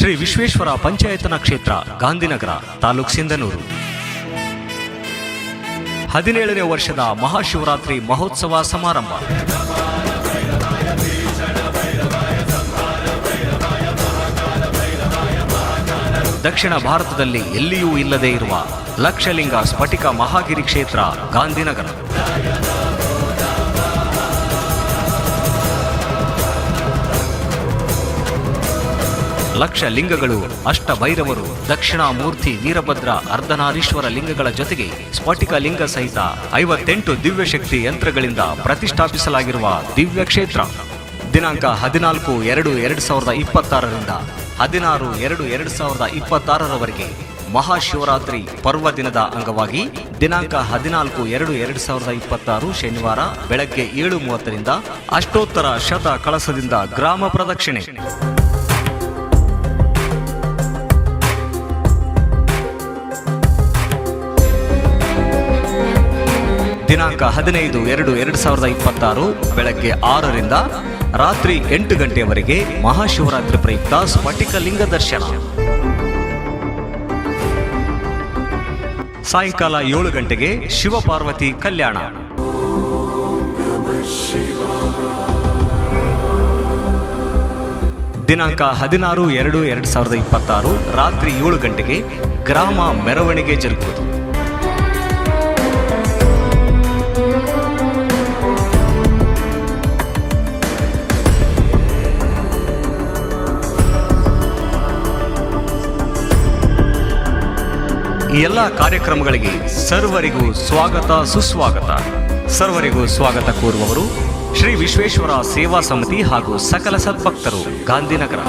ಶ್ರೀ ವಿಶ್ವೇಶ್ವರ ಪಂಚಾಯತನ ಕ್ಷೇತ್ರ ಗಾಂಧಿನಗರ ತಾಲೂಕು ಸಿಂಧನೂರು 17ನೇ ವರ್ಷದ ಮಹಾಶಿವರಾತ್ರಿ ಮಹೋತ್ಸವ ಸಮಾರಂಭ. ದಕ್ಷಿಣ ಭಾರತದಲ್ಲಿ ಎಲ್ಲಿಯೂ ಇಲ್ಲದೇ ಇರುವ ಲಕ್ಷಲಿಂಗ ಸ್ಫಟಿಕ ಮಹಾಗಿರಿ ಕ್ಷೇತ್ರ ಗಾಂಧಿನಗರ. ಲಕ್ಷ ಲಿಂಗಗಳು, ಅಷ್ಟಭೈರವರು, ದಕ್ಷಿಣಾಮೂರ್ತಿ, ವೀರಭದ್ರ, ಅರ್ಧನಾರೀಶ್ವರ ಲಿಂಗಗಳ ಜೊತೆಗೆ ಸ್ಫಟಿಕ ಲಿಂಗ ಸಹಿತ 58 ದಿವ್ಯಶಕ್ತಿ ಯಂತ್ರಗಳಿಂದ ಪ್ರತಿಷ್ಠಾಪಿಸಲಾಗಿರುವ ದಿವ್ಯ ಕ್ಷೇತ್ರ. ದಿನಾಂಕ 14/2/2026ರಿಂದ 16/2/2026ರವರೆಗೆ ಮಹಾಶಿವರಾತ್ರಿ ಪರ್ವ ದಿನದ ಅಂಗವಾಗಿ ದಿನಾಂಕ 14/2/2026 ಶನಿವಾರ ಬೆಳಗ್ಗೆ 7:30ರಿಂದ ಅಷ್ಟೋತ್ತರ ಶತ ಕಳಸದಿಂದ ಗ್ರಾಮ ಪ್ರದಕ್ಷಿಣೆ. ದಿನಾಂಕ 15/2/2026 ಬೆಳಗ್ಗೆ 6ರಿಂದ ರಾತ್ರಿ 8 ಗಂಟೆಯವರೆಗೆ ಮಹಾಶಿವರಾತ್ರಿ ಪ್ರಯುಕ್ತ ಸ್ಫಟಿಕ ಲಿಂಗ ದರ್ಶನ. ಸಾಯಂಕಾಲ 7 ಗಂಟೆಗೆ ಶಿವಪಾರ್ವತಿ ಕಲ್ಯಾಣ. ದಿನಾಂಕ 16/2/2026 ರಾತ್ರಿ 7 ಗಂಟೆಗೆ ಗ್ರಾಮ ಮೆರವಣಿಗೆ ಜರುಗುವುದು. ಈ ಎಲ್ಲ ಕಾರ್ಯಕ್ರಮಗಳಿಗೆ ಸರ್ವರಿಗೂ ಸ್ವಾಗತ ಸುಸ್ವಾಗತ. ಸರ್ವರಿಗೂ ಸ್ವಾಗತ ಕೋರುವವರು ಶ್ರೀ ವಿಶ್ವೇಶ್ವರ ಸೇವಾ ಸಮಿತಿ ಹಾಗೂ ಸಕಲ ಸದ್ಭಕ್ತರು ಗಾಂಧಿನಗರ.